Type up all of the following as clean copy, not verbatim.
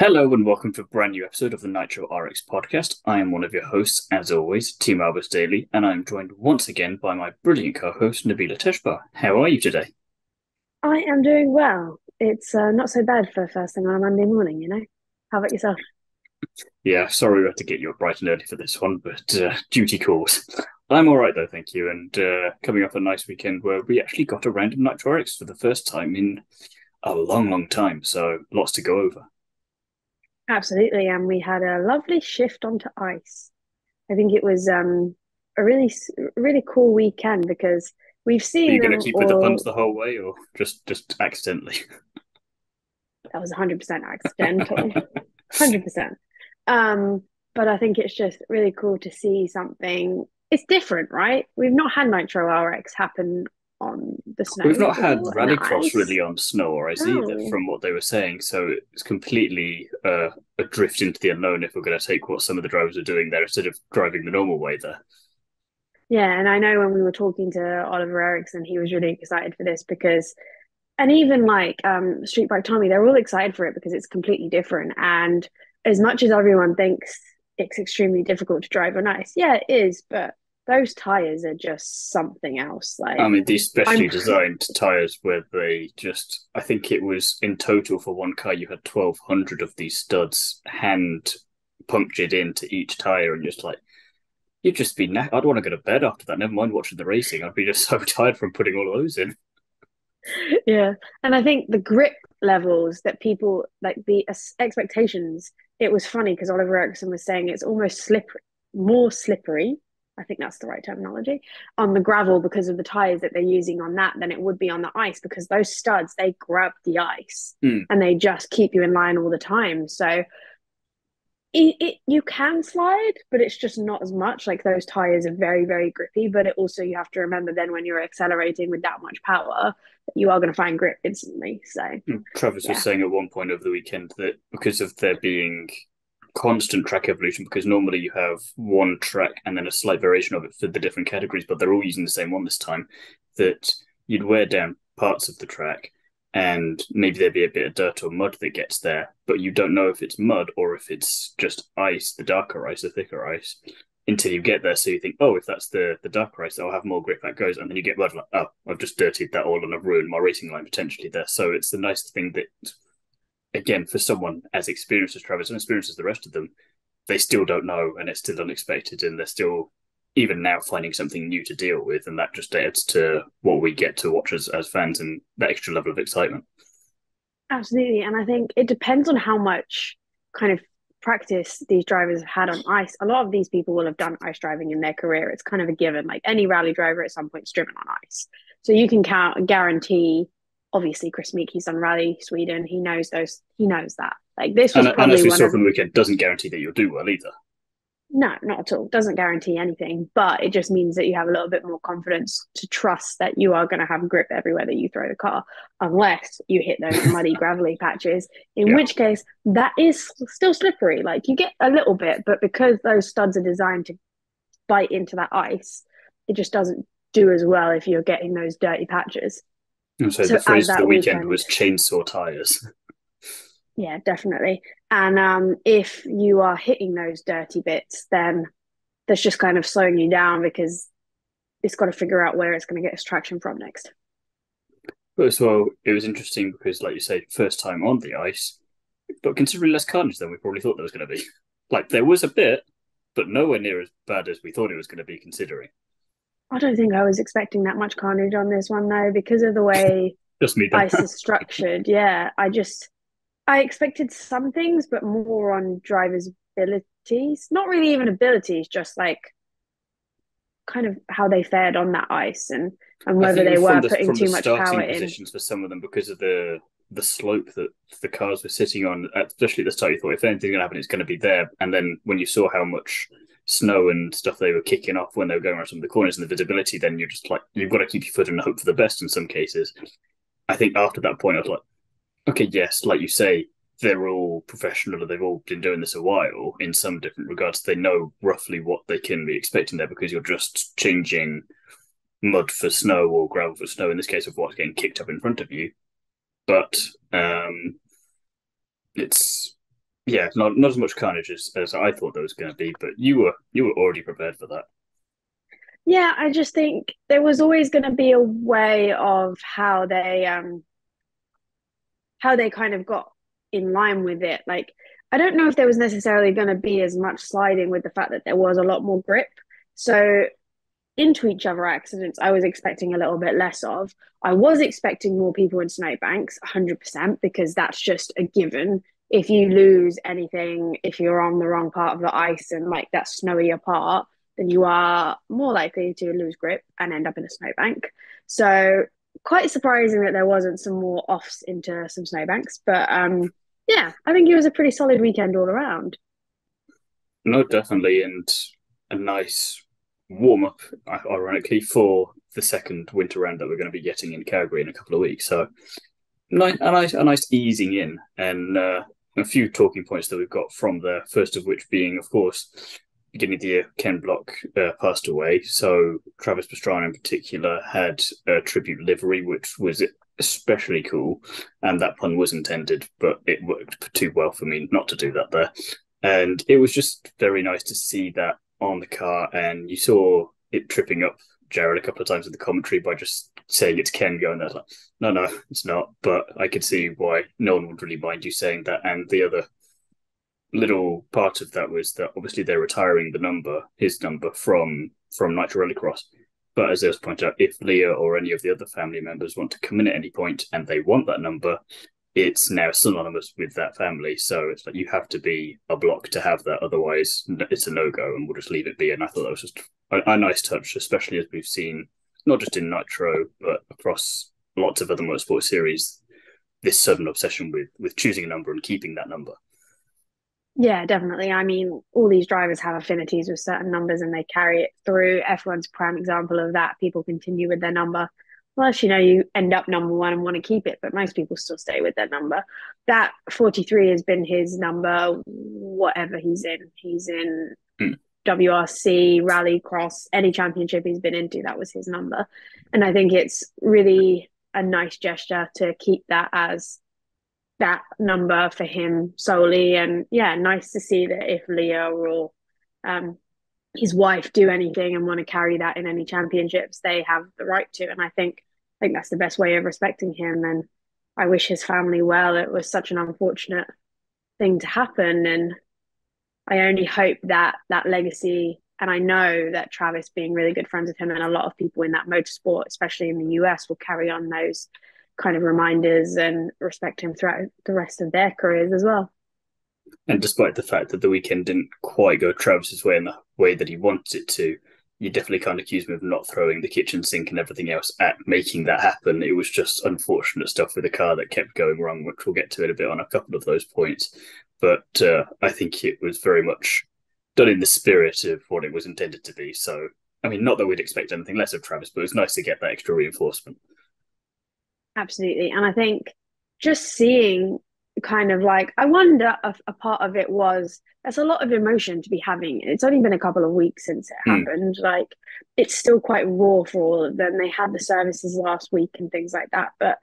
Hello and welcome to a brand new episode of the Nitro RX podcast. I am one of your hosts, as always, Thiemo Daily, and I am joined once again by my brilliant co-host, Nabila Teshba. How are you today? I am doing well. It's not so bad for first thing on a Monday morning, How about yourself? Yeah, sorry we had to get you up bright and early for this one, but duty calls. I'm all right though, thank you, and coming up a nice weekend where we actually got a random Nitro RX for the first time in a long, long time, so lots to go over. Absolutely, and we had a lovely shift onto ice. I think it was a really cool weekend because we've Are seen you going to them keep with the puns all. the whole way, or just accidentally? That was 100% accidental, 100%. Um, but I think it's just really cool to see something. It's different, right? We've not had Nitro RX happen on the We've snow not had before and the Rallycross ice. really on snow or ice either, No. from what they were saying. So it's completely a drift into the unknown if we're going to take what some of the drivers are doing there instead of driving the normal way there. Yeah, and I know when we were talking to Oliver Eriksson, he was really excited for this because, and even like Street Bike Tommy, they're all excited for it because it's completely different. And as much as everyone thinks it's extremely difficult to drive on ice, yeah, it is, but those tires are just something else. I Like, mean, these I'm specially designed tyres where they just, I think it was in total for one car, you had 1,200 of these studs hand punctured into each tyre and just like, you'd just be, I'd want to go to bed after that. Never mind watching the racing. I'd be just so tired from putting all of those in. yeah, and I think the grip levels that people like the expectations. It was funny because Oliver Ericsson was saying it's almost slippery, more slippery. I think that's the right terminology on the gravel because of the tires that they're using on that than it would be on the ice because those studs they grab the ice Mm. and they just keep you in line all the time. So you can slide, but it's just not as much. Like those tires are very grippy, but it also you have to remember then when you're accelerating with that much power, you are going to find grip instantly. So Travis was yeah, saying at one point over the weekend that because of there being constant track evolution, because normally you have one track and then a slight variation of it for the different categories, but they're all using the same one this time, that you'd wear down parts of the track and maybe there'd be a bit of dirt or mud that gets there, but you don't know if it's mud or if it's just ice, the darker ice, the thicker ice, until you get there. So you think, oh, if that's the darker ice, I'll have more grip that goes. And then you get mud, like, oh, I've just dirtied that all and I've ruined my racing line potentially there. So it's the nice thing that, again, for someone as experienced as Travis and experienced as the rest of them, they still don't know and it's still unexpected and they're still even now finding something new to deal with, and that just adds to what we get to watch as fans and that extra level of excitement. absolutely. And I think it depends on how much kind of practice these drivers have had on ice. A lot of these people will have done ice driving in their career. It's kind of a given. Like any rally driver at some point is driven on ice. So you can guarantee, obviously, Chris Meek, he's done Rally Sweden. He knows that. Like this was And as probably we one saw of from the weekend, doesn't guarantee that you'll do well either. no, not at all. Doesn't guarantee anything, but it just means that you have a little bit more confidence to trust that you are going to have grip everywhere that you throw the car, unless you hit those muddy, gravelly patches, in Yeah. which case that is still slippery. Like you get a little bit, but because those studs are designed to bite into that ice, it just doesn't do as well if you're getting those dirty patches. And so the So as phrase for the that weekend weekend, was chainsaw tires. yeah, definitely. And if you are hitting those dirty bits, then that's just kind of slowing you down because it's got to figure out where it's going to get its traction from next. But as well, it was interesting because, like you say, first time on the ice, but considerably less carnage than we probably thought there was going to be. Like there was a bit, but nowhere near as bad as we thought it was going to be, considering. I don't think I was expecting that much carnage on this one though, because of the way Just me then. ice is structured. Yeah, I expected some things, but more on drivers' abilities. Not really even abilities, just like kind of how they fared on that ice and I whether think it they was were from putting the too much power starting in. positions for some of them because of the slope that the cars were sitting on, especially at the start. You thought if anything's going to happen, it's going to be there. And then when you saw how much snow and stuff they were kicking off when they were going around some of the corners and the visibility, then you're just like you've got to keep your foot and hope for the best in some cases. I think after that point, I was like, okay, yes, like you say, they're all professional. They've all been doing this a while in some different regards. They know roughly what they can be expecting there because you're just changing mud for snow or gravel for snow, in this case of what's getting kicked up in front of you. But it's Yeah, not as much carnage as I thought there was going to be, but you were already prepared for that. Yeah, I just think there was always going to be a way of how they kind of got in line with it. Like, I don't know if there was necessarily going to be as much sliding with the fact that there was a lot more grip. So into each other accidents, I was expecting a little bit less of. I was expecting more people in snowbanks, 100%, because that's just a given. If you lose anything, if you're on the wrong part of the ice and like that snowier part, then you are more likely to lose grip and end up in a snowbank. So quite surprising that there wasn't some more offs into some snowbanks. But yeah, I think it was a pretty solid weekend all around. No, definitely, and a nice warm up, ironically, for the second winter round that we're going to be getting in Calgary in a couple of weeks. So a nice easing in, and a few talking points that we've got from there. First of which being, of course, beginning of the year, Ken Block passed away. So Travis Pastrana in particular had a tribute livery, which was especially cool, and that pun was intended, but it worked too well for me not to do that there. And it was just very nice to see that on the car, and you saw it tripping up Jared a couple of times in the commentary by just saying it's Ken going there. Like, no, it's not. But I could see why no one would really mind you saying that. And the other little part of that was that obviously they're retiring his number from Nitro Rallycross. But as it was pointed out, if Leah or any of the other family members want to come in at any point and they want that number, it's now synonymous with that family. So it's like you have to be a block to have that. Otherwise, it's a no go, and we'll just leave it be. And I thought that was just a nice touch, especially as we've seen not just in Nitro but across lots of other motorsport series. This sudden obsession with choosing a number and keeping that number. Yeah, definitely. I mean, all these drivers have affinities with certain numbers and they carry it through. F1's a prime example of that. People continue with their number. Unless, you end up number one and want to keep it, but most people still stay with their number. That 43 has been his number, whatever he's in. He's in Mm. WRC, Rallycross, any championship he's been into, that was his number. And I think it's really a nice gesture to keep that as that number for him solely. And yeah, nice to see that if Leo or um, his wife do anything and want to carry that in any championships, they have the right to. And I think that's the best way of respecting him. And I wish his family well. It was such an unfortunate thing to happen, and I only hope that that legacy. And I know that Travis, being really good friends with him, and a lot of people in that motorsport, especially in the US, will carry on those kind of reminders and respect him throughout the rest of their careers as well. And despite the fact that the weekend didn't quite go Travis's way in the way that he wanted it to, you definitely can't accuse him of not throwing the kitchen sink and everything else at making that happen. It was just unfortunate stuff with the car that kept going wrong, which we'll get to in a bit on a couple of those points. But I think it was very much done in the spirit of what it was intended to be. So, I mean, not that we'd expect anything less of Travis, but it was nice to get that extra reinforcement. Absolutely. And I think just seeing kind of like, I wonder if a part of it was that's a lot of emotion to be having. It's only been a couple of weeks since it Mm. happened. Like, it's still quite raw for all of them. They had the services last week and things like that. But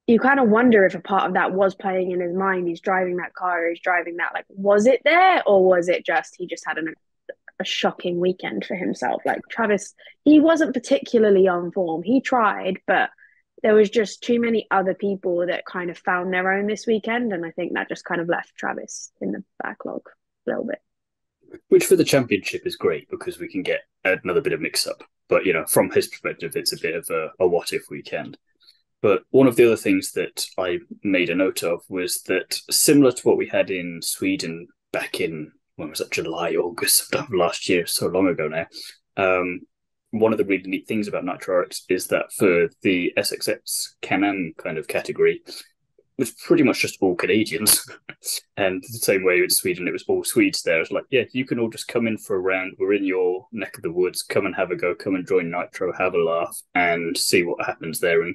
you kind of wonder if a part of that was playing in his mind. He's driving that car, he's driving that. Like, was it there, or was it just he just had a shocking weekend for himself? Like Travis, he wasn't particularly on form. He tried, but there was just too many other people that kind of found their own this weekend, and I think that just kind of left Travis in the backlog a little bit. Which for the championship is great because we can get another bit of mix up. But, from his perspective, it's a bit of a what if weekend. But one of the other things that I made a note of was that similar to what we had in Sweden back in, when was that, July, August of last year, so long ago now. One of the really neat things about Nitro RX is that for the SXS Can-Am kind of category, it was pretty much just all Canadians. And the same way in Sweden, it was all Swedes there. It's like, yeah, you can all just come in for a round. We're in your neck of the woods. Come and have a go. Come and join Nitro, have a laugh, and see what happens there. And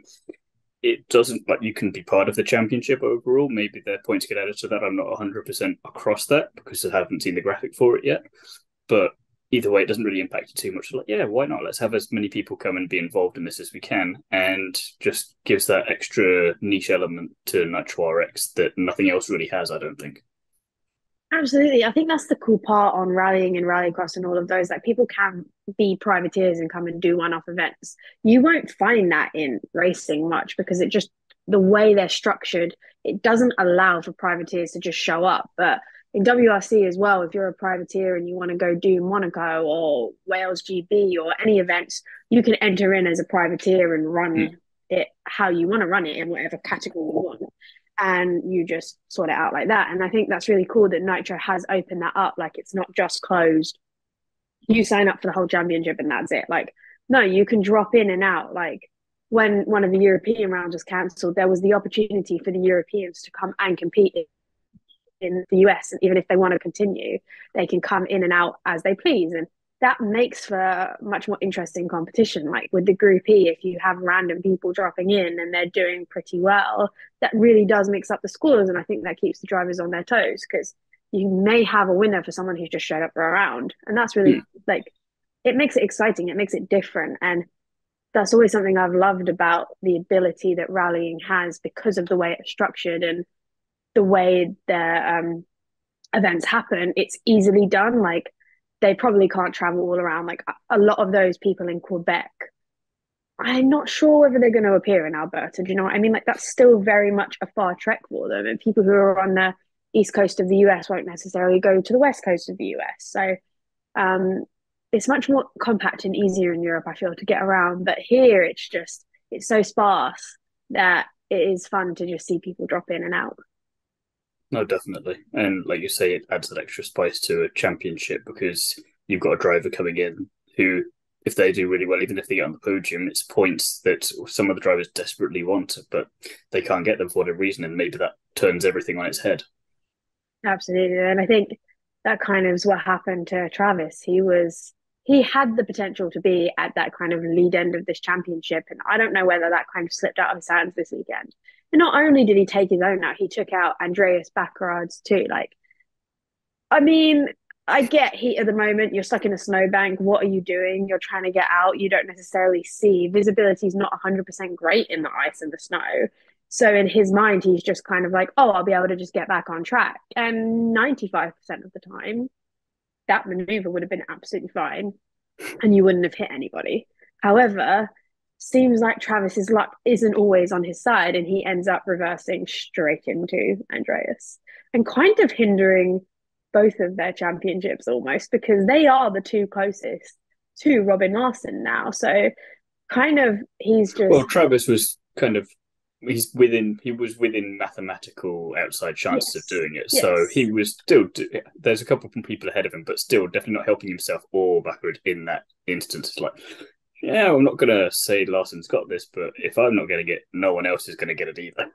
it doesn't, like, you can be part of the championship overall. Maybe their points get added to that. I'm not 100% across that because I haven't seen the graphic for it yet. But either way, it doesn't really impact you too much. Like, yeah, why not? Let's have as many people come and be involved in this as we can, and just gives that extra niche element to Nitro RX that nothing else really has, I don't think. Absolutely. I think that's the cool part on rallying and rallycross and all of those. Like people can be privateers and come and do one-off events. You won't find that in racing much because it just the way they're structured, it doesn't allow for privateers to just show up. But in WRC as well, if you're a privateer and you want to go do Monaco or Wales GB or any events, you can enter in as a privateer and run Mm. it how you want to run it in whatever category you want, and you just sort it out like that. And I think that's really cool that Nitro has opened that up. Like it's not just closed. You sign up for the whole championship and that's it. Like, no, you can drop in and out. Like when one of the European rounds was cancelled, there was the opportunity for the Europeans to come and compete in the US. And even if they want to continue, they can come in and out as they please. And that makes for much more interesting competition. Like with the Group E, if you have random people dropping in and they're doing pretty well, that really does mix up the scores. And I think that keeps the drivers on their toes because you may have a winner for someone who's just showed up for a round. And that's really Mm. like, it makes it exciting, it makes it different. And that's always something I've loved about the ability that rallying has because of the way it's structured and the way the events happen. It's easily done. Like they probably can't travel all around. Like a lot of those people in Quebec, I'm not sure whether they're going to appear in Alberta. Do you know what I mean? Like that's still very much a far trek for them. And people who are on the east coast of the US won't necessarily go to the west coast of the US. So um, it's much more compact and easier in Europe, I feel, to get around. But here it's so sparse that it is fun to just see people drop in and out. No, definitely. And like you say, it adds that extra spice to a championship because you've got a driver coming in who, if they do really well, even if they get on the podium, it's points that some of the drivers desperately want, but they can't get them for whatever reason. And maybe that turns everything on its head. Absolutely. And I think that kind of is what happened to Travis. He had the potential to be at that kind of lead end of this championship. And I don't know whether that kind of slipped out of his hands this weekend. And not only did he take his own out, he took out Andreas Bakkerad's too. Like, I mean, I get heat at the moment. You're stuck in a snowbank. What are you doing? You're trying to get out. You don't necessarily see. Visibility is not 100% great in the ice and the snow. So in his mind, he's just kind of like, oh, I'll be able to just get back on track. And 95% of the time, that maneuver would have been absolutely fine and you wouldn't have hit anybody. However, seems like Travis's luck isn't always on his side and he ends up reversing straight into Andreas and kind of hindering both of their championships almost because they are the two closest to Robin Larson now. So kind of he's Well, just Travis was kind of he was within mathematical outside chances of yes, doing it. So he yes. was still there's a couple of people ahead of him, but still definitely not helping himself or backward in that instance. It's like, yeah, I'm not gonna say Larson's got this, but if I'm not getting it, no one else is gonna get it either.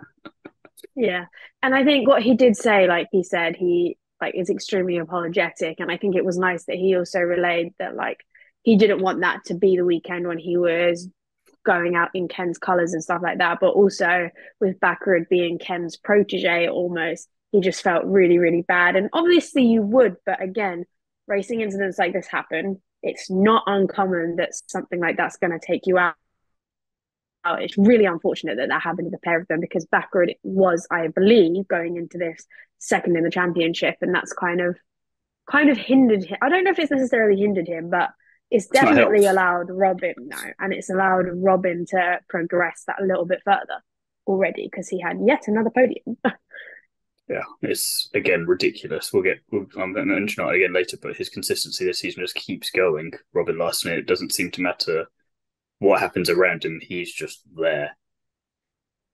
Yeah. And I think what he did say, like he said, he like is extremely apologetic. And I think it was nice that he also relayed that like he didn't want that to be the weekend when he was going out in Ken's colours and stuff like that. But also with Baccarat being Ken's protege almost, he just felt really, really bad. And obviously you would, but again, racing incidents like this happen. It's not uncommon that something like that's going to take you out. It's really unfortunate that that happened to the pair of them because Backward was, I believe, going into this second in the championship, and that's kind of hindered him. I don't know if it's necessarily hindered him, but it's It's not definitely helped. allowed Robin now, and it's allowed Robin to progress that a little bit further already because he had yet another podium. Yeah, it's again ridiculous. I'm going to mention it again later, but his consistency this season just keeps going. Robin Larson, it doesn't seem to matter what happens around him; he's just there.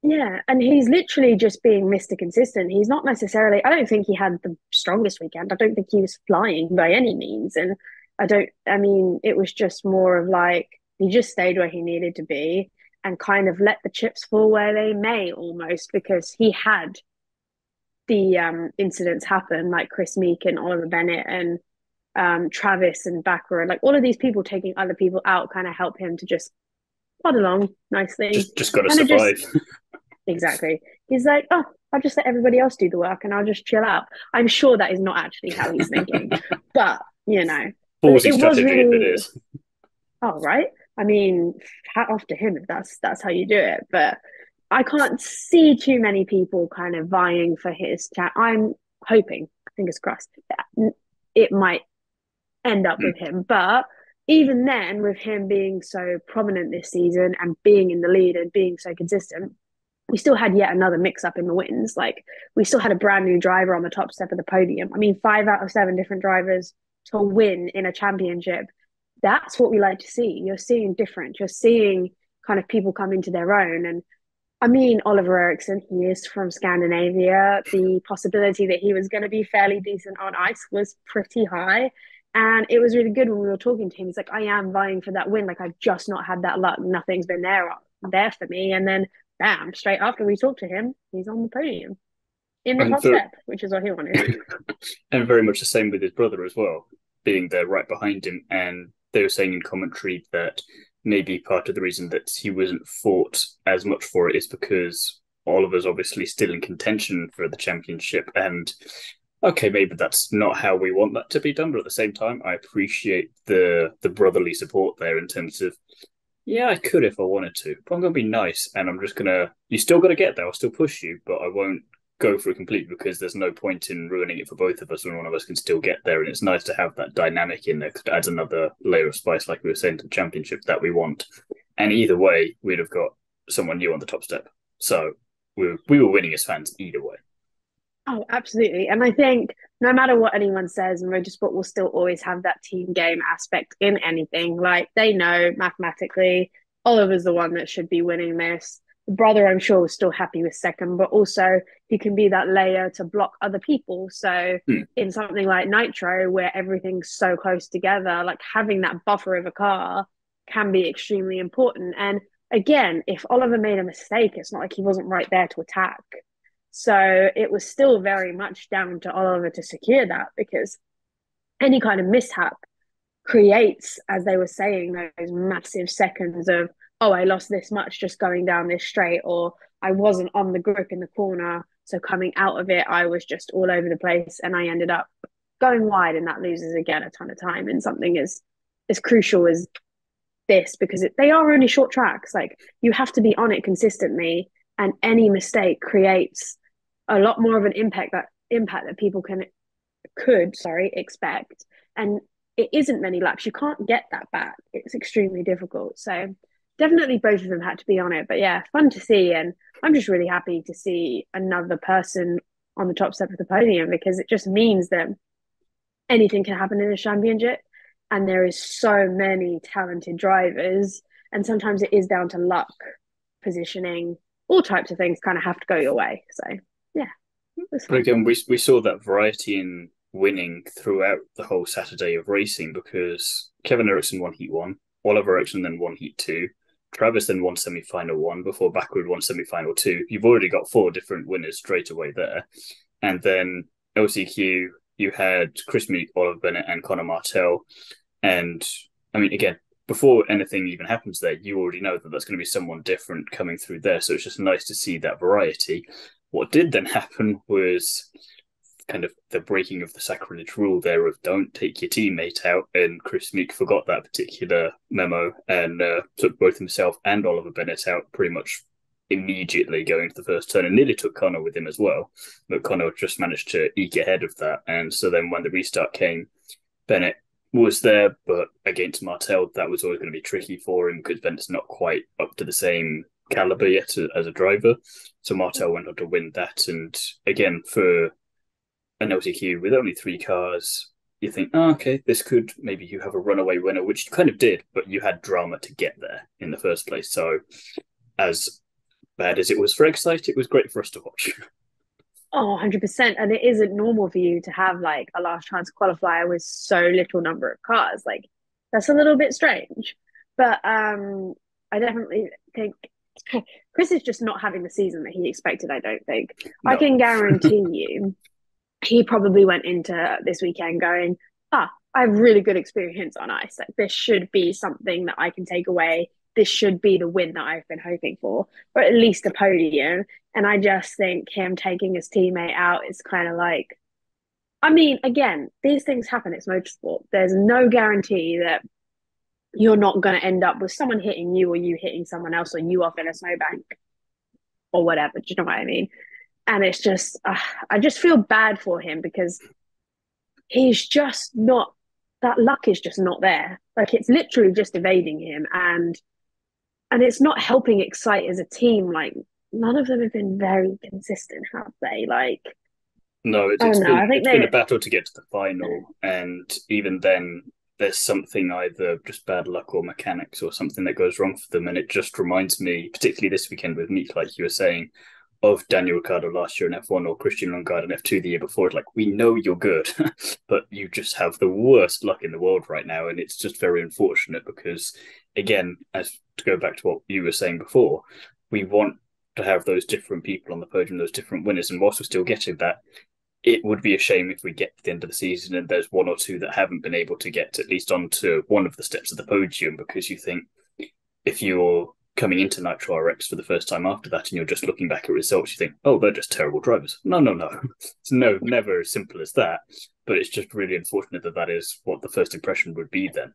Yeah, and he's literally just being Mr. Consistent. He's not necessarily, I don't think he had the strongest weekend. I don't think he was flying by any means. And I mean, it was just more of like he just stayed where he needed to be and kind of let the chips fall where they may almost because he had the incidents happen like Chris Meek and Oliver Bennett and Travis and Backer, like all of these people taking other people out kind of help him to just plod along nicely. Just got to Kind of just survive. exactly. He's like, oh, I'll just let everybody else do the work and I'll just chill out. I'm sure that is not actually how he's thinking, but but Ballsy it was strategy if it really, is. oh, right. I mean, hat off to him if that's how you do it. But I can't see too many people kind of vying for his chat. I'm hoping. fingers crossed, it might end up with him. But even then, with him being so prominent this season and being in the lead and being so consistent, we still had yet another mix-up in the wins. Like, we still had a brand new driver on the top step of the podium. I mean, 5 out of 7 different drivers to win in a championship. That's what we like to see. You're seeing different. You're seeing kind of people come into their own. And I mean, Oliver Eriksson, he is from Scandinavia. The possibility that he was going to be fairly decent on ice was pretty high. And it was really good when we were talking to him. He's like, I am vying for that win. Like, I've just not had that luck. Nothing's been there for me. And then, bam, straight after we talked to him, he's on the podium in the top step, which is what he wanted. And very much the same with his brother as well, being there right behind him. And they were saying in commentary that maybe part of the reason that he wasn't fought as much for it is because Oliver's obviously still in contention for the championship. And okay, maybe that's not how we want that to be done, but at the same time, I appreciate the brotherly support there in terms of, yeah, I could if I wanted to, but I'm going to be nice, and I'm just going to, you still got to get there, I'll still push you, but I won't go for it completely because there's no point in ruining it for both of us when one of us can still get there, and it's nice to have that dynamic in there because it adds another layer of spice, like we were saying, to the championship that we want. And either way, we'd have got someone new on the top step. So we were winning as fans either way. Oh, absolutely. And I think no matter what anyone says, motorsport will still always have that team game aspect in anything. Like, they know mathematically Oliver's the one that should be winning this. The brother, I'm sure, was still happy with second, but also he can be that layer to block other people. So in something like Nitro, where everything's so close together, like having that buffer of a car can be extremely important. And again, if Oliver made a mistake, it's not like he wasn't right there to attack. So it was still very much down to Oliver to secure that, because any kind of mishap creates, as they were saying, those massive seconds of, oh, I lost this much just going down this straight, or I wasn't on the grip in the corner, so coming out of it, I was just all over the place and I ended up going wide, and that loses again a ton of time in something as crucial as this, because they are only short tracks. Like, you have to be on it consistently, and any mistake creates a lot more of an impact that people could expect. And it isn't many laps. You can't get that back. It's extremely difficult. So definitely both of them had to be on it. But yeah, fun to see. And I'm just really happy to see another person on the top step of the podium, because it just means that anything can happen in a championship. And there is so many talented drivers. And sometimes it is down to luck, positioning, all types of things kind of have to go your way. So yeah. But again, we saw that variety in winning throughout the whole Saturday of racing, because Kevin Eriksson won Heat 1, Oliver Eriksson then won Heat 2, Travis then won semi-final 1 before Backward won semi-final 2. You've already got 4 different winners straight away there. And then LCQ, you had Chris Meek, Oliver Bennett and Connor Martell. And I mean, again, before anything even happens there, you already know that that's going to be someone different coming through there. So it's just nice to see that variety. What did then happen was kind of the breaking of the sacrilege rule there of don't take your teammate out, and Chris Meek forgot that particular memo and took both himself and Oliver Bennett out pretty much immediately going to the first turn, and nearly took Connor with him as well, but Connor just managed to eke ahead of that. And so then when the restart came, Bennett was there, but against Martell that was always going to be tricky for him because Bennett's not quite up to the same caliber yet as a driver. So Martell went on to win that. And again, for an LTQ with only 3 cars, you think, oh, okay, this could, maybe you have a runaway winner, which you kind of did, but you had drama to get there in the first place. So as bad as it was for Excite, it was great for us to watch. Oh, 100%. And it isn't normal for you to have like a last chance qualifier with so little number of cars. Like, that's a little bit strange. But I definitely think Chris is just not having the season that he expected, I don't think. No. I can guarantee you he probably went into this weekend going, I have really good experience on ice. Like, this should be something that I can take away. This should be the win that I've been hoping for, or at least a podium. And I just think him taking his teammate out is kind of like, I mean, again, these things happen. It's motorsport. There's no guarantee that you're not going to end up with someone hitting you, or you hitting someone else, or you off in a snowbank or whatever. Do you know what I mean? And it's just, I just feel bad for him, because he's just not, that luck is just not there. Like it's literally just evading him, and it's not helping Excite as a team. Like none of them have been very consistent, have they? Like No, I don't know. I think it's been a they, battle to get to the final, and even then, there's something either just bad luck or mechanics or something that goes wrong for them, and it just reminds me, particularly this weekend with Meek, like you were saying, of Daniel Ricciardo last year in F1 or Christian Lundgaard in F2 the year before. It's like we know you're good, but you just have the worst luck in the world right now, and it's just very unfortunate because, again, as to go back to what you were saying before, we want to have those different people on the podium, those different winners, and whilst we're still getting that, it would be a shame if we get to the end of the season and there's one or two that haven't been able to get at least onto one of the steps of the podium, because you think if you're coming into Nitro RX for the first time after that and you're just looking back at results, you think, oh, they're just terrible drivers. No, no, no. It's never as simple as that. But it's just really unfortunate that that is what the first impression would be then.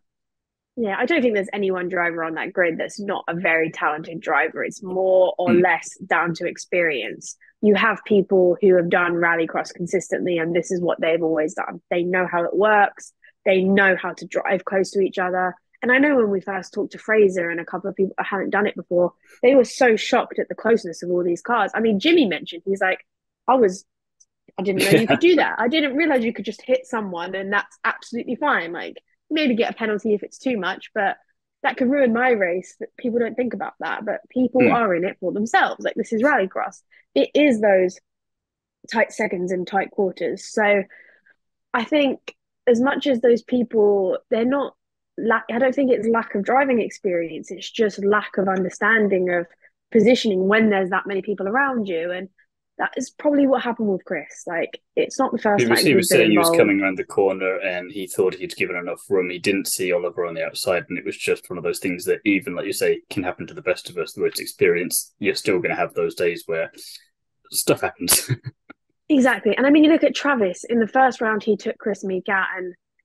yeah, I don't think there's any one driver on that grid that's not a very talented driver. It's more or less down to experience. You have people who have done rallycross consistently, and this is what they've always done. They know how it works. They know how to drive close to each other. And I know when we first talked to Fraser and a couple of people that hadn't done it before, they were so shocked at the closeness of all these cars. I mean, Jimmy mentioned, he's like, I didn't know you could do that. I didn't realize you could just hit someone and that's absolutely fine. Like maybe get a penalty if it's too much, but that could ruin my race. But people don't think about that. But people are in it for themselves. Like this is rallycross. It is those tight seconds and tight quarters. So I think as much as those people, they're not I don't think it's lack of driving experience. It's just lack of understanding of positioning when there's that many people around you. And that is probably what happened with Chris. Like it's not the first time He he's was been saying he was involved. coming around the corner and he thought he'd given enough room. He didn't see Oliver on the outside, and it was just one of those things that, even like you say, can happen to the best of us. The most experienced, you're still going to have those days where stuff happens. Exactly. And I mean, you look at Travis in the first round, he took Chris Meek out,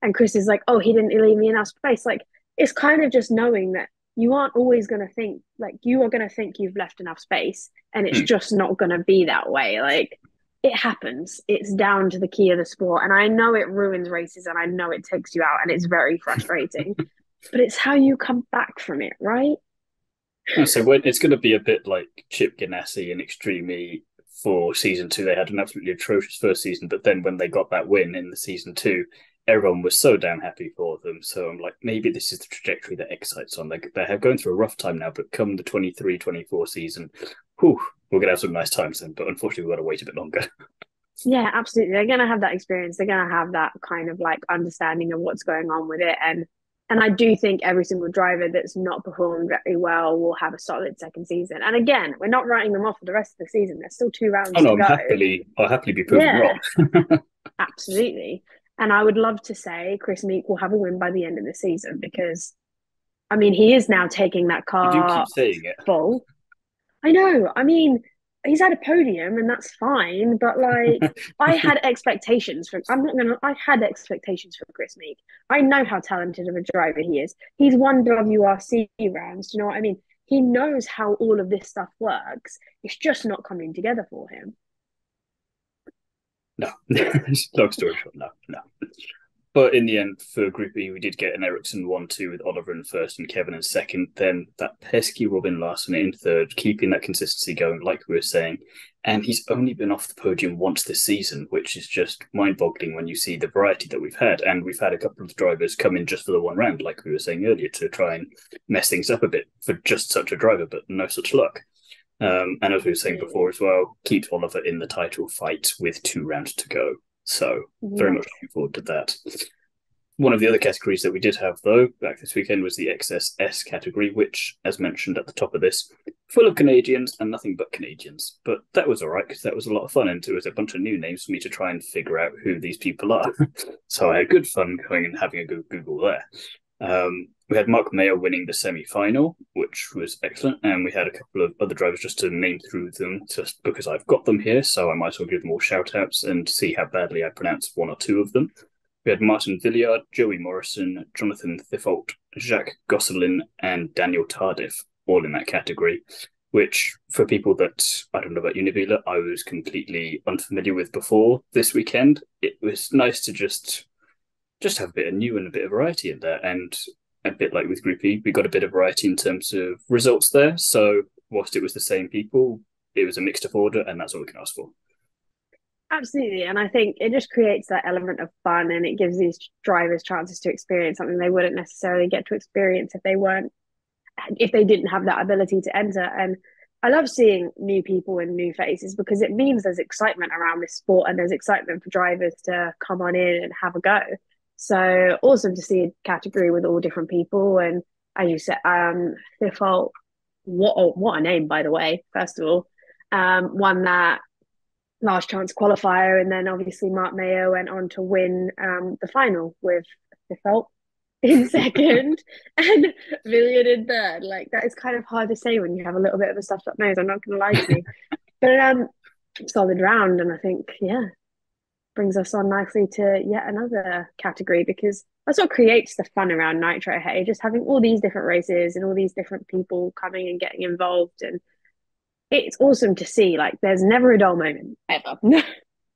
and Chris is like, oh, he didn't leave me enough space. Like, it's kind of just knowing that you aren't always going to think, like, you are going to think you've left enough space, and it's just not going to be that way. Like, it happens. It's down to the key of the sport. And I know it ruins races and I know it takes you out and it's very frustrating, but it's how you come back from it, right? So when, it's going to be a bit like Chip Ganassi and Extreme E for season two. They had an absolutely atrocious first season, but then when they got that win in the season two, everyone was so damn happy for them. So I'm like, maybe this is the trajectory that Excite's on. They're going through a rough time now, but come the 23-24 season, whew, we're going to have some nice times then. But unfortunately, we've got to wait a bit longer. Yeah, absolutely. They're going to have that experience. They're going to have that kind of like understanding of what's going on with it. And I do think every single driver that's not performed very well will have a solid second season. And again, we're not writing them off for the rest of the season. There's still 2 rounds Oh no, to go. I'll happily be proven Yeah, wrong. absolutely. And I would love to say Chris Meek will have a win by the end of the season because, I mean, he is now taking that You do car keep saying it. full. I know. I mean, he's had a podium and that's fine, but like I had expectations for I had expectations for Chris Meek. I know how talented of a driver he is. He's won WRC rounds, do you know what I mean? He knows how all of this stuff works. It's just not coming together for him. No. Long story short, no, no. But in the end, for Group E, we did get an Eriksson 1-2 with Oliver in first and Kevin in second. Then that pesky Robin Larson in third, keeping that consistency going, like we were saying. And he's only been off the podium once this season, which is just mind-boggling when you see the variety that we've had. And we've had a couple of drivers come in just for the one round, like we were saying earlier, to try and mess things up a bit for just such a driver, but no such luck. And as we were saying before as well, keeps Oliver in the title fight with 2 rounds to go. So very Yeah. much looking forward to that. One of the other categories that we did have, though, back this weekend was the XSS category, which, as mentioned at the top of this, full of Canadians and nothing but Canadians. But that was all right because that was a lot of fun, and there was a bunch of new names for me to try and figure out who these people are. So I had good fun going and having a good Google there. We had Mark Mayer winning the semi-final, which was excellent, and we had a couple of other drivers just to name through them, just because I've got them here, so I might as well give them all shout-outs and see how badly I pronounce one or two of them. We had Martin Villiard, Joey Morrison, Jonathan Thifault, Jacques Gosselin, and Daniel Tardif, all in that category, which, for people that, I don't know about you, Nabila, I was completely unfamiliar with before this weekend. It was nice to just just have a bit of new and a bit of variety in there. And a bit like with Group E, we got a bit of variety in terms of results there. So whilst it was the same people, it was a mixed up order, and that's all we can ask for. Absolutely. And I think it just creates that element of fun, and it gives these drivers chances to experience something they wouldn't necessarily get to experience if they didn't have that ability to enter. And I love seeing new people and new faces because it means there's excitement around this sport and there's excitement for drivers to come on in and have a go. So awesome to see a category with all different people. And as you said, Thiemo, what a name, by the way, first of all. Won that last chance qualifier, and then obviously Mark Mayo went on to win the final with Thiemo in second and Villian in third. Like, that is kind of hard to say when you have a little bit of a stuffed up nose, I'm not gonna lie to you. But solid round, and I think, yeah, brings us on nicely to yet another category, because that's what creates the fun around Nitro. Hey, just having all these different races and all these different people coming and getting involved, and it's awesome to see. Like, there's never a dull moment ever.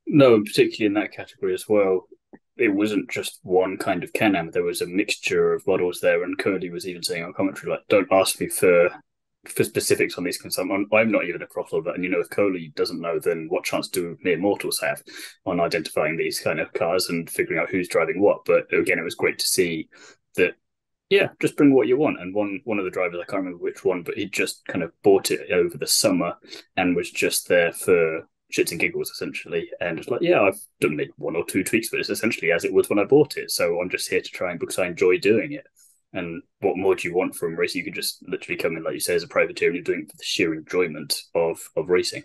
No, particularly in that category as well. It wasn't just one kind of Can-Am. There was a mixture of models there, and Cody was even saying on commentary, like, don't ask me for specifics on these, because I'm not even a crossover. And if Coley doesn't know, then what chance do mere mortals have on identifying these kind of cars and figuring out who's driving what? But again, it was great to see that, yeah, just bring what you want. And one of the drivers, I can't remember which one, but he just kind of bought it over the summer and was just there for shits and giggles, essentially. And it's like, yeah, I've done maybe one or two tweaks, but it's essentially as it was when I bought it. So I'm just here to try and, because I enjoy doing it. And what more do you want from racing? You can just literally come in, like you say, as a privateer, and you're doing it for the sheer enjoyment of racing.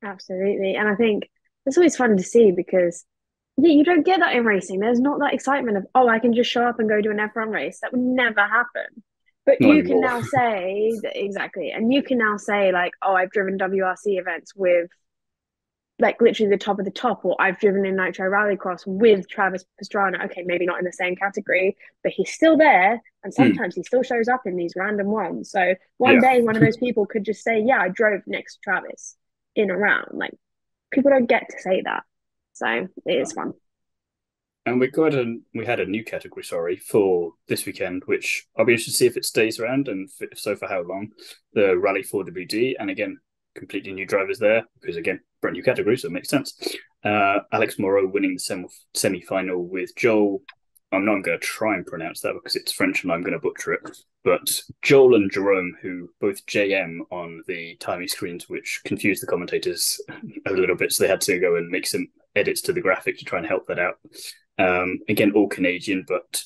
Absolutely. And I think it's always fun to see because, yeah, you don't get that in racing. There's not that excitement of, oh, I can just show up and go to an F1 race. That would never happen. But Not you can anymore. now say that, exactly. And you can now say, like, oh, I've driven WRC events with, like, literally the top of the top, or I've driven in Nitro Rallycross with Travis Pastrana. Okay, maybe not in the same category, but he's still there. And sometimes he still shows up in these random ones. So one Yeah. day, one of those people could just say, yeah, I drove next to Travis in a round. Like, people don't get to say that. So it is fun. And we had a new category, sorry, for this weekend, which I'll be interested to see if it stays around, and if so, for how long. The Rally 4WD, and again, completely new drivers there, because again, brand new category, so it makes sense. Alex Moreau winning the semi-final with Joel. I'm not going to try and pronounce that because it's French and I'm going to butcher it. But Joel and Jerome, who both JM on the timing screens, which confused the commentators a little bit, so they had to go and make some edits to the graphic to try and help that out. Again, all Canadian, but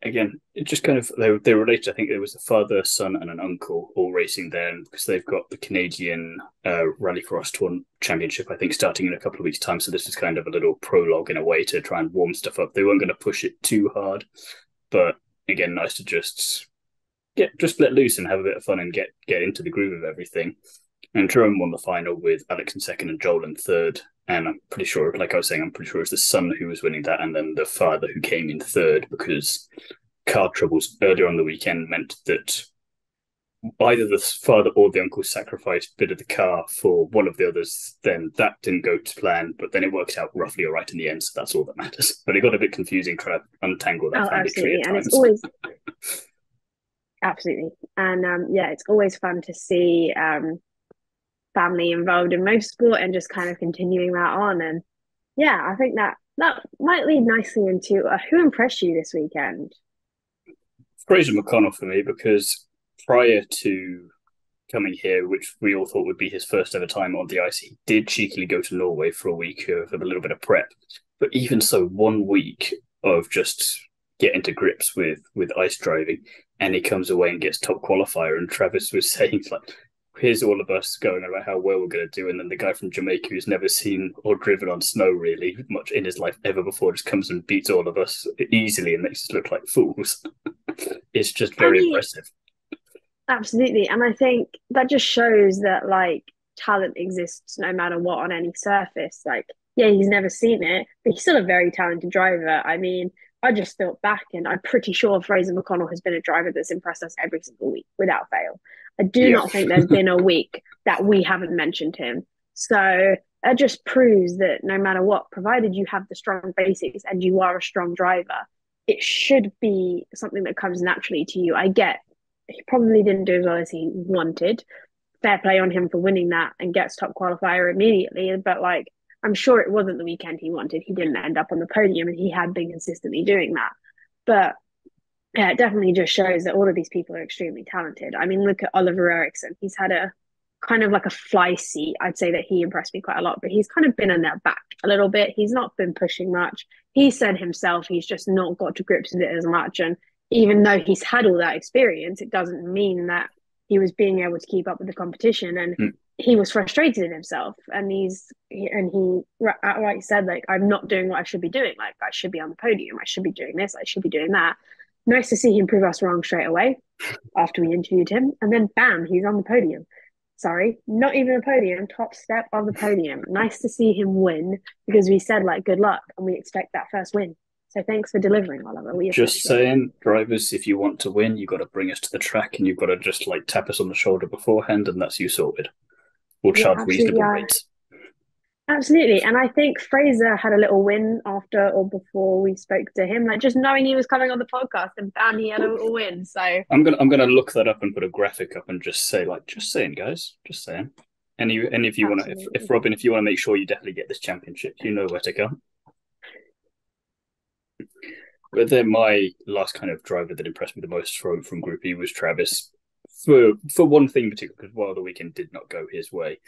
again, it just kind of they're related. I think there was a father, son, and an uncle all racing there, because they've got the Canadian Rallycross Tour Championship, I think, starting in a couple of weeks' time. So this is kind of a little prologue in a way to try and warm stuff up. They weren't going to push it too hard, but again, nice to just let loose and have a bit of fun and get into the groove of everything. And Jerome won the final with Alex in second and Joel in third. And I'm pretty sure, like I was saying, I'm pretty sure it's the son who was winning that, and then the father who came in third, because car troubles earlier on the weekend meant that either the father or the uncle sacrificed a bit of the car for one of the others. Then that didn't go to plan, but then it worked out roughly all right in the end, so that's all that matters. But it got a bit confusing trying to untangle that family tree at times. It's always absolutely. And yeah, it's always fun to see family involved in motorsport and just kind of continuing that on. And yeah, I think that might lead nicely into who impressed you this weekend? Fraser McConnell for me, because prior to coming here, which we all thought would be his first ever time on the ice, he did cheekily go to Norway for a week of a little bit of prep. But even so, 1 week of just getting to grips with ice driving, and he comes away and gets top qualifier. And Travis was saying, like, here's all of us going about how well we're going to do, and then the guy from Jamaica, who's never seen or driven on snow really much in his life ever before, just comes and beats all of us easily and makes us look like fools. It's just very impressive. Absolutely. And I think that just shows that, like, talent exists no matter what on any surface. Like, yeah, he's never seen it, but he's still a very talented driver. I mean, I just thought back, and I'm pretty sure Fraser McConnell has been a driver that's impressed us every single week without fail. I do not think there's been a week that we haven't mentioned him. So that just proves that no matter what, provided you have the strong basics and you are a strong driver, it should be something that comes naturally to you. I get he probably didn't do as well as he wanted. Fair play on him for winning that and gets top qualifier immediately. But like, I'm sure it wasn't the weekend he wanted. He didn't end up on the podium, and he had been consistently doing that. But yeah, it definitely just shows that all of these people are extremely talented. I mean, look at Oliver Eriksson. He's had a kind of like a fly seat. I'd say that he impressed me quite a lot, but he's kind of been in their back a little bit. He's not been pushing much. He said himself he's just not got to grips with it as much. And even though he's had all that experience, it doesn't mean that he was being able to keep up with the competition. And he was frustrated in himself. And he outright said, like, I'm not doing what I should be doing. Like, I should be on the podium. I should be doing this. I should be doing that. Nice to see him prove us wrong straight away after we interviewed him. And then bam, he's on the podium. Sorry, not even a podium, top step of the podium. Nice to see him win, because we said, like, good luck, and we expect that first win. So thanks for delivering, Oliver. We just saying, drivers, if you want to win, you've got to bring us to the track, and you've got to just like tap us on the shoulder beforehand, and that's you sorted. We'll charge reasonable rates. Absolutely. And I think Fraser had a little win after or before we spoke to him, like just knowing he was coming on the podcast, and bam, he had a little win. So I'm gonna look that up and put a graphic up and just say, like, just saying, guys, just saying. And if you want to, if Robin, if you want to make sure you definitely get this championship, you know where to go. But then my last kind of driver that impressed me the most from Group E was Travis. For one thing in particular, because while the weekend did not go his way,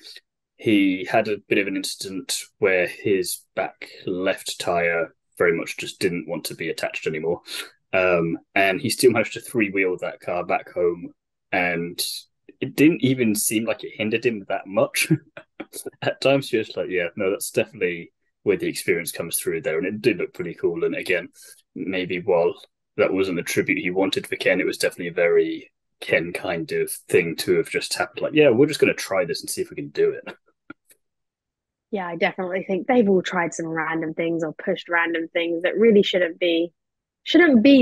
he had a bit of an incident where his back left tyre very much just didn't want to be attached anymore. And he still managed to three-wheel that car back home. And it didn't even seem like it hindered him that much. At times, you're just like, yeah, no, that's definitely where the experience comes through there. And it did look pretty cool. And again, maybe while that wasn't the tribute he wanted for Ken, it was definitely a very Ken kind of thing to have just happened. Like, yeah, we're just going to try this and see if we can do it. Yeah, I definitely think they've all tried some random things or pushed random things that really shouldn't be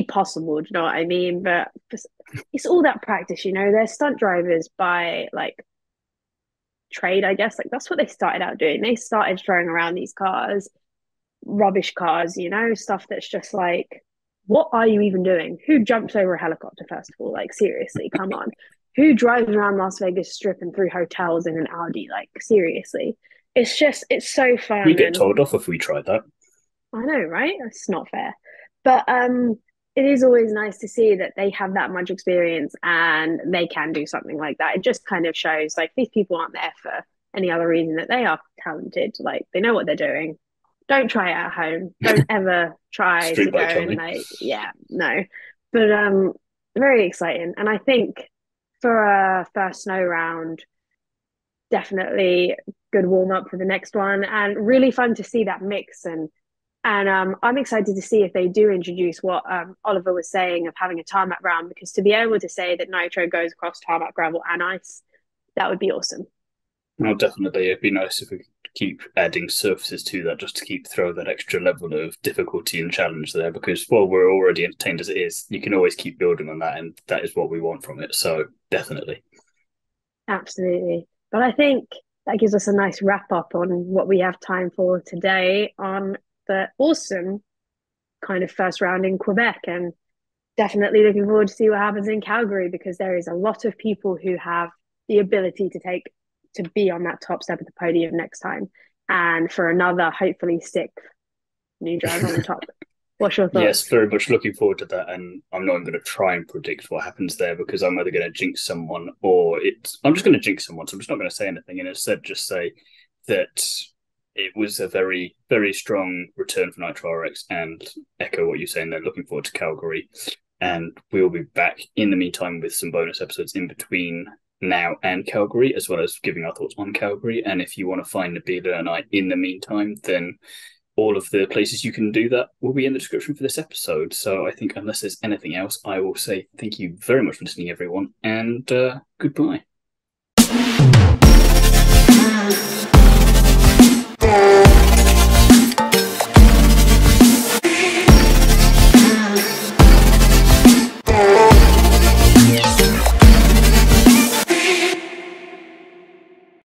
possible. Do you know what I mean? But it's all that practice, you know. They're stunt drivers by like trade, I guess. Like that's what they started out doing. They started throwing around these cars, rubbish cars, you know, stuff that's just like, what are you even doing? Who jumps over a helicopter, first of all? Like, seriously, come on. Who drives around Las Vegas Strip and through hotels in an Audi? Like, seriously. It's so fun. We get told off if we try that. I know, right? It's not fair. But it is always nice to see that they have that much experience and they can do something like that. It just kind of shows like these people aren't there for any other reason, that they are talented. Like they know what they're doing. Don't try it at home. Don't ever try to go and like, yeah, no. But very exciting. And I think for a first snow round, definitely good warm up for the next one, and really fun to see that mix. And I'm excited to see if they do introduce what Oliver was saying of having a tarmac round, because to be able to say that Nitro goes across tarmac, gravel, and ice, that would be awesome. Well, definitely, it'd be nice if we could keep adding surfaces to that, just to throw that extra level of difficulty and challenge there. Because while we're already entertained as it is, you can always keep building on that, and that is what we want from it. So definitely, absolutely. But I think that gives us a nice wrap up on what we have time for today on the awesome kind of first round in Quebec, and definitely looking forward to see what happens in Calgary, because there is a lot of people who have the ability to be on that top step of the podium next time, and for another hopefully sixth new driver on the top. What's your thoughts? Yes, very much looking forward to that, and I'm not going to try and predict what happens there, because I'm either going to jinx someone or I'm just going to jinx someone, so I'm just not going to say anything, and instead just say that it was a very, very strong return for Nitro RX, and echo what you're saying there, looking forward to Calgary, and we'll be back in the meantime with some bonus episodes in between now and Calgary, as well as giving our thoughts on Calgary. And if you want to find Nabila and I in the meantime, then all of the places you can do that will be in the description for this episode. So I think unless there's anything else, I will say thank you very much for listening, everyone, and goodbye.